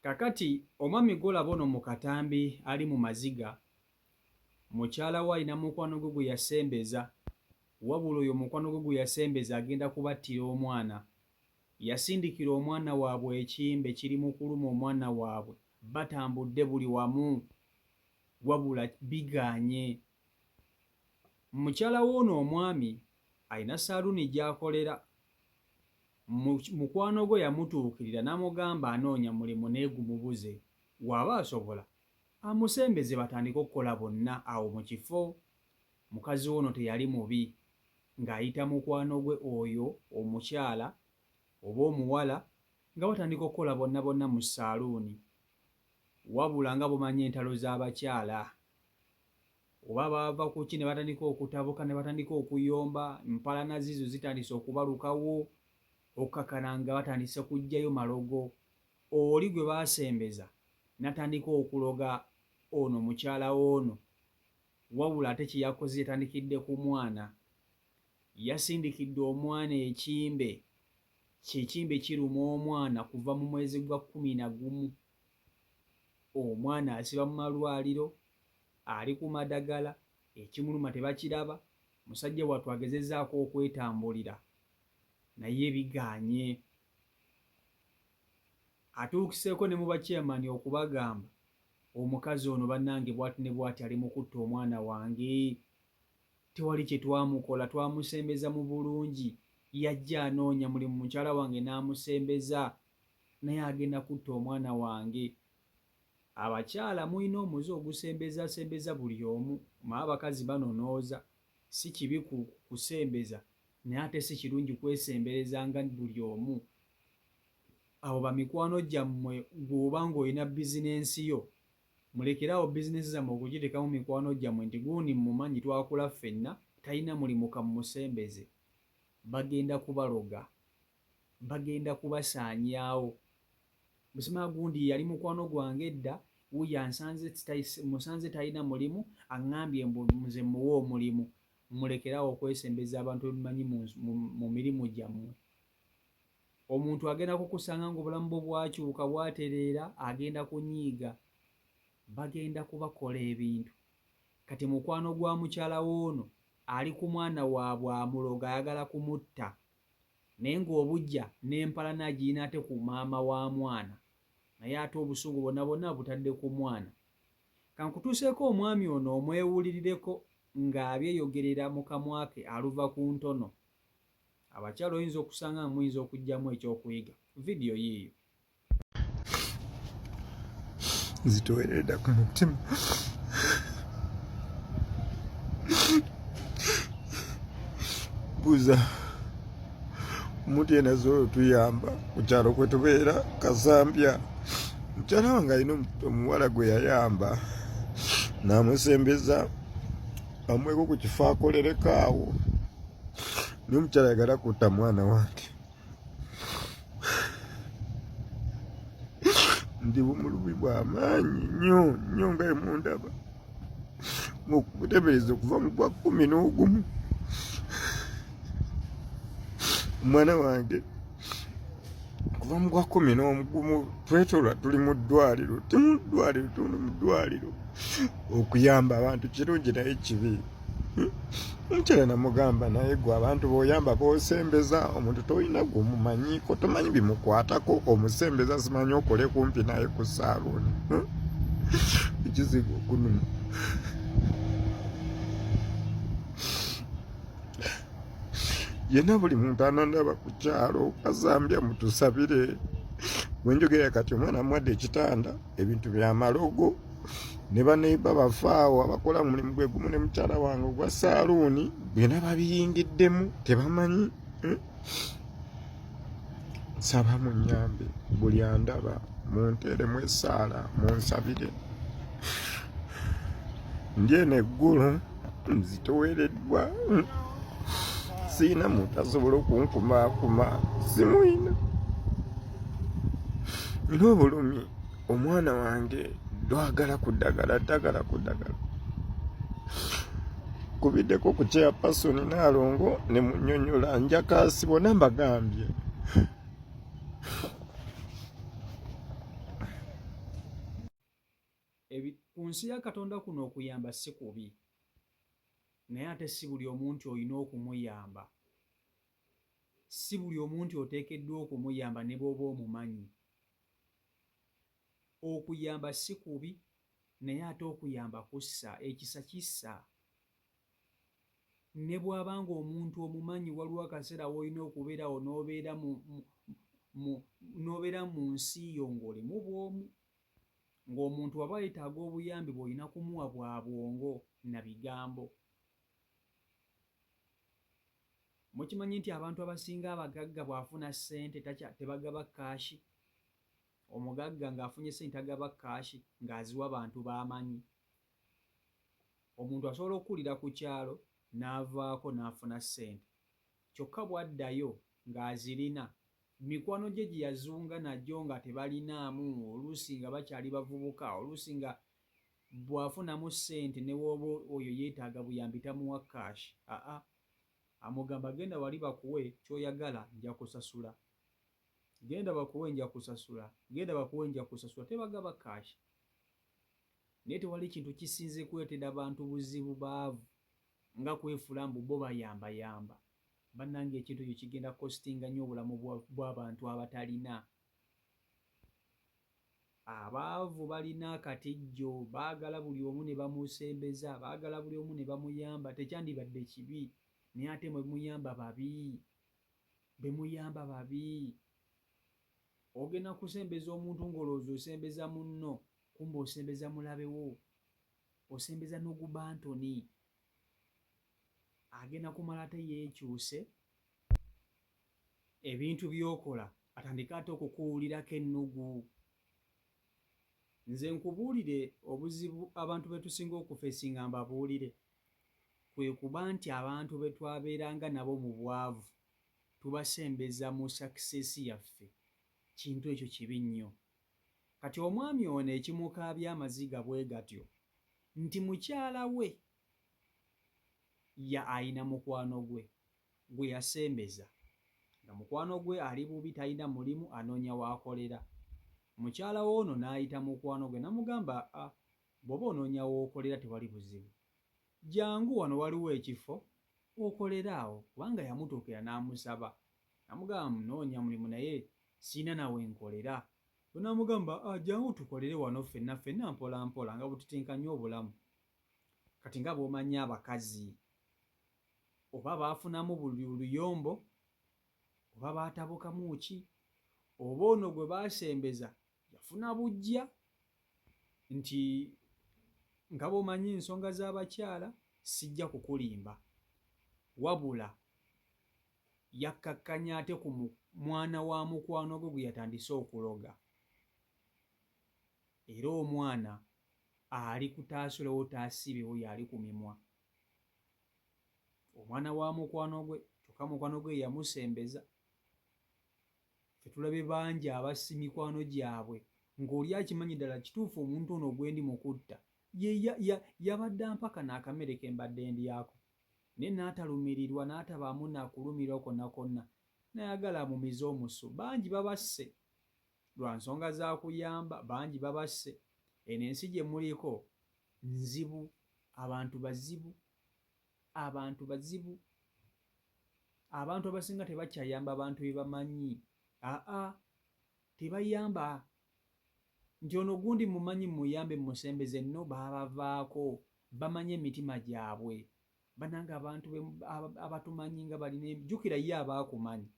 Kakati omwami gw'olaba ono mu katambi ali mu maziga, mukyala we alina mukwano gwe gwe yasembeza, wabula oyo mukwano gwe gwe yasembeza agenda kubattira omwana. Yasindikira omwana waabwe ekimbe kiri mu kuluma omwana waabwe, batambudde buli wamu, wabula bigaanye. Mukyala w'ono omwami alina saaluuni gy'akolera. Mukwano gwe yamutuukirira n'amugamba anoonya mulimu naye gumubuze, bw'aba asobola amusembeze batandike okukola bonna awo mu kifo. Mukazi ono teyali mubi, ng'ayita mukwano gwe oyo omukyala oba omuwala nga batandika okukola bonna bonna mu saaluuni. Wabula nga bumanyi entalo z'abakyala, oba bava ku ki ne batandika okutabuka ne batandika okuyomba, empalana zizo zitandise okubalukawo, okukakana nga batandise kuggyayo malogo. Oli gwe baasembeza n'atandika okuloga ono mukyala w'ono, wabula ate kye yakoze yatandikidde ku mwana. Yasindikidde omwana ekimbe, kyekimbe kiruma omwana kuva mu mwezi gwa 11. Omwana asiba mu malwaliro, ali ku madagala, ekimuluma tebakiraba. Musajja wattu agezezzaako okwetambulira naye bigaanye. Atuukiseeko ne mu bakyamani okubagamba omukazi ono bannange bw'ati ne bw'ati ali mu kutta omwana wange, tewali kye twamukola, twamusembeza mu bulungi, yajja anoonya mulimu mukyala wange n'amusembeza, naye agenda kutta omwana wange. Abakyala mulina omuze ogusembezasembeza buli omu, maa abakazi banonooza. Si kibi kusembeza, naye ate si kirungi kwesembereza nga buli omu. Abo bamikwano gyammwe bw'oba ng'olina bizinensi yo, mulekerawo bizinensi zammwe okugiteekamu mikwano gyammwe nti gundi mumanyi twakula ffenna, talina mulimu kamusembeze. Bagenda kubaloga, bagenda kubasaanyaawo. Busima gundi yali mukwano gwange edda, wuuyo musanze talina mulimu, aŋŋambye mbu nze muwe omulimu. Mulekerawo okwesembeza abantu bemumanyi mu mirimu gyammwe. Omuntu agenda kukusanga ng'obulamu bwe bwakyuka bwatereera, agenda kunyiiga. Bagenda kubakola ebintu. Kati mukwano gwa mukyala w'ono ali ku mwana waabwe amuloga, ayagala kumutta, naye ng'obujja n'empalana agirina ate ku maama wa mwana, naye ate obusungu bonna bonna butadde ku mwana. Kankutuuseeko omwami ono omwewulirireko ng'abyeyogerera mu kamwa ke aluva ku ntono. Abakyala oyinza okusanga nga muyinza okuggyamu ekyokuyiga. Vidiyo yiiyo. Nzitoweredda ku mutima. Buuza omuntu yenna zolo tuyamba ku kyalo kwe tubeera Kasambya. Mukyala wange alina omuwala gwe yayamba n'amusembeza amweko ku kifo akolereko awo, naye omukyala ayagala kutta mwana wange. Ndi bumulubi bw'amaanyi nnyo nnyo nga emundaba, mukutebereza okuva mu gwa 11. Omwana wange kuva mu gwa 11 twetolwa tuli mu ddwaliro, tuli mu ddwaliro okuyamba abantu, kirungi naye kibi. Omukyala namugamba naye gwe abantu b'oyamba b'osembeza, omuntu tolina gw'omumanyiiko, tomanyi bimukwatako, omusembeza simanyi okole kumpi naye ku saaluuni. Ekizibu okunuma. Yenna buli muntu anandaba ku kyalo Kasambya mutusabire. Bwe njogera kati omwana amuwadde ekitanda, ebintu by'amalogo, ne baneiba bafaawo abakola mulimu gwe gumu ne mukyala wange ogwa saaluuni byonna babiyingiddemu tebamanyi. Nsaba munnyambe, buli andaba munteeremu essaala, munsabire. Ndi eno eggulu nzitowereddwa, siina muntu asobola okunkumaakuma, simuyina. Nina obulumi, omwana wange dwagala ku ddagala, kubiddeko ku chairperson Naalongo ne munnyonnyola njakasi, bonna mbagambye. ku nsi ya Katonda kuno okuyamba si kubi, naye ate si buli omu nti olina okumuyamba, si buli omu nti oteekeddwa okumuyamba ne bw'oba omumanyi. Okuyamba si kubi, naye ate okuyamba kussa, ekisa kissa. Ne bw'aba nga omuntu omumanyi waliwo akaseera w'olina okubeerawo n'obeera mu nsi yo ng'olimu bw'omu, ng'omuntu waba yeetaaga obuyambi bw'olina kumuwa bwa bwongo na bigambo. Mukimanyi nti abantu abasinga abagagga bw'afuna ssente tebagaba kaashi. Omugagga ng'afunye ssente agaba kaashi ng'aziwa bantu b'amanyi. Omuntu asobola okukulira ku kyalo n'avaako n'afuna ssente, kyokka bw'addayo ng'azirina, mikwano gye gye yazunga nagyo nga tebalinaamu, oluusi nga bakyali bavubuka, oluusi nga bw'afunamu ssente ne bw'oba oyo yeetaaga buyambi tamuwa kaashi. Amugamba genda wali bakuwe ky'oyagala nja kusasula, genda bakuwe nja kusasula, genda bakuwe nja kusasula, tebagaba kaashi. Naye tewali kintu kisinze kuleetera abantu buzibu baavu nga kwefuula mbu bo bayambayamba. Bannange ekintu ekyo kigenda kostinga nnyo obulamu bw'abantu abatalina. Abaavu balina akatijjo, baagala buli omu ne bamusembeza, baagala buli omu ne bamuyamba, tekyandibadde kibi, naye ate bwe muyamba babi, be muyamba babi. Ogenda kusembeza omuntu ng'olowooza osembeza munno, kumbe osembeza mulabe wo, osembeza n'oguba Antony. Agenda kumala ate yeekyuse, ebintu by'okola atandika ate okukuwulirako ennugu. Nze nkubuulire obuzibu abantu be tusinga okufeesinga mbabuulire, kwe kuba nti abantu be twabeeranga nabo mu bwavu tubasembeza mu sakisesi yaffe. Kintu ekyo kibi nnyo. Kati omwami ono ekimukaabya amaziga bwe gatyo nti mukyala we ayina mukwano gwe gwe yasembeza, nga mukwano gwe ali bubi, talina mulimu, anoonya w'akolera. Mukyala we ono n'ayita mukwano gwe n'amugamba, bw'oba onoonya w'okolera tewali buzibu, jangu wano waliwo ekifo okolera awo, kubanga yamutuukira n'amusaba, n'amugamba munoonya mulimu naye siina nawe nkolera. Bwe n'amugamba jangu tukolere wano ffenna mpola mpola nga bwe tutenkanya obulamu. Kati nga bw'omanyi abakazi oba baafunamu buli luyombo, oba baatabukamu ki, oba ono gwe baasembeza yafuna bujja, nti nga bw'omanyi ensonga z'abakyala sijja kukulimba, wabula yakkakkanya ate ku mwana wa mukwano gwe gwe yatandise okuloga. Era omwana ali kutaasulewo taasibewo yali ku mimwa. Omwana wa mukwano gwe, kyokka mukwano gwe yamusembeza. Ffe tulabe bangi abassa mikwano gyabwe ng'oli akimanyi ddala kituufu omuntu ono gwendi mukutta yabadde mpaka n'akamere ke mbadde ndyako, naye n'atalumirirwa n'atabaamu nakulumirwa konna konna, n'ayagala amumize omusu. Bangi babasse lwa nsonga za kuyamba, bangi babasse. Eno ensi gye muliko nzibu, abantu bazibu, abantu bazibu. Abantu abasinga tebakyayamba bantu be bamanyi, tebayamba. Nti ono gundi mumanyi muyambe musembeze nno baabavaako, bamanye emitima gyabwe. Bannange abantu abatumanyi nga balina, jjukira ye abaakumanyi,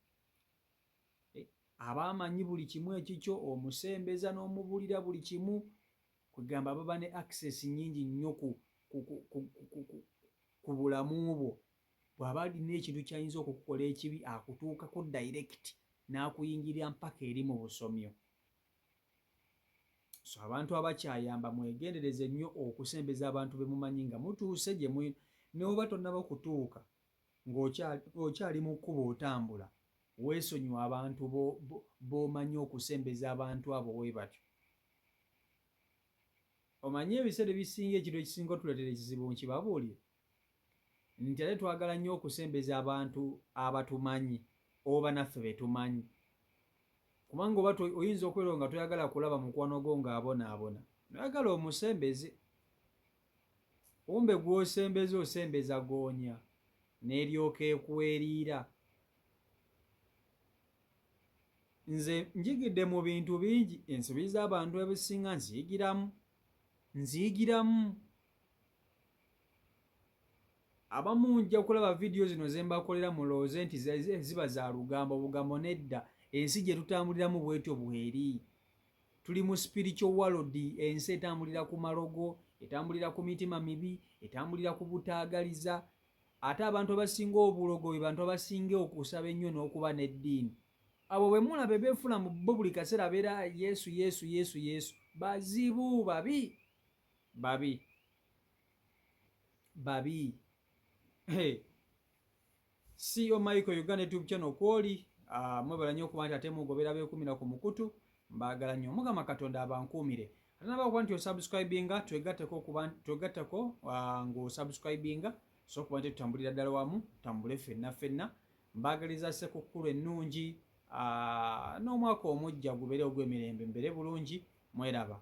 abaamanyi buli kimu ekikyo, omusembeza n'omubuulira buli kimu, kwegamba baba ne access nnyingi nnyo ku bulamu bwo. Bw'aba alina ekintu ky'ayinza okukukola ekibi akutuukako direct n'akuyingirira mpaka eri mu busomyo. So abantu abakyayamba mwegendereze nnyo okusembeza abantu be mumanyi nga mutuuse gye n'oba tonnaba kutuuka ng'okyali mu kkubo otambula, weesonyiwa abantu b'omanyi okusembeza abantu abo bwe batyo. Omanyi ebiseera ebisinga ekintu ekisinga otuleetera ekizibu nkibabuulire nti ate twagala nnyo okusembeza abantu abatumanyi oba naffe be tumanyi, kubanga oba oyinza okwerwa nga toyagala kulaba mukwano gwo ng'abonaabona, noyagala omusembeze. Kumbe gw'osembeza osembeza goonya n'eryoka ekweriira. Nze njigidde mu bintu bingi, ensobi z'abantu ebisinga nziyigiramu. Abamu nja kulaba vidiyo zino ze mbakolera mulowooze nti ziba za lugambo bugambo. Nedda, ensi gye tutambuliramu bwetyo bweri. Tuli mu spiritual world, ensi etambulira ku malogo, etambulira ku mitima mibi, etambulira ku butaagaliza. Ate abantu abasinga obulogo be bantu abasinga okusaba ennyo n'okuba n'eddiini. Abo bwe mulaba beefuna mu bo buli kaseera beera Yesu Yesu Yesu Yesu, bazibu, babi. CEO Michael Uganda YouTube channel kwoli, mwebala nnyo okuba nti ate mugobera beekumira ku mukutu. Mbaagala nnyo. Mukama Katonda abankuumire. Ate nabakuba nti osubscribinga, twegatteko ng'osubscribinga, so okuba nti tutambulira ddala wamu, tutambule ffenna. Mbaagaliza Ssekukkulu ennungi, n'omwaka omujja gubeere ogw'emirembe, mbere bulungi, mweraba.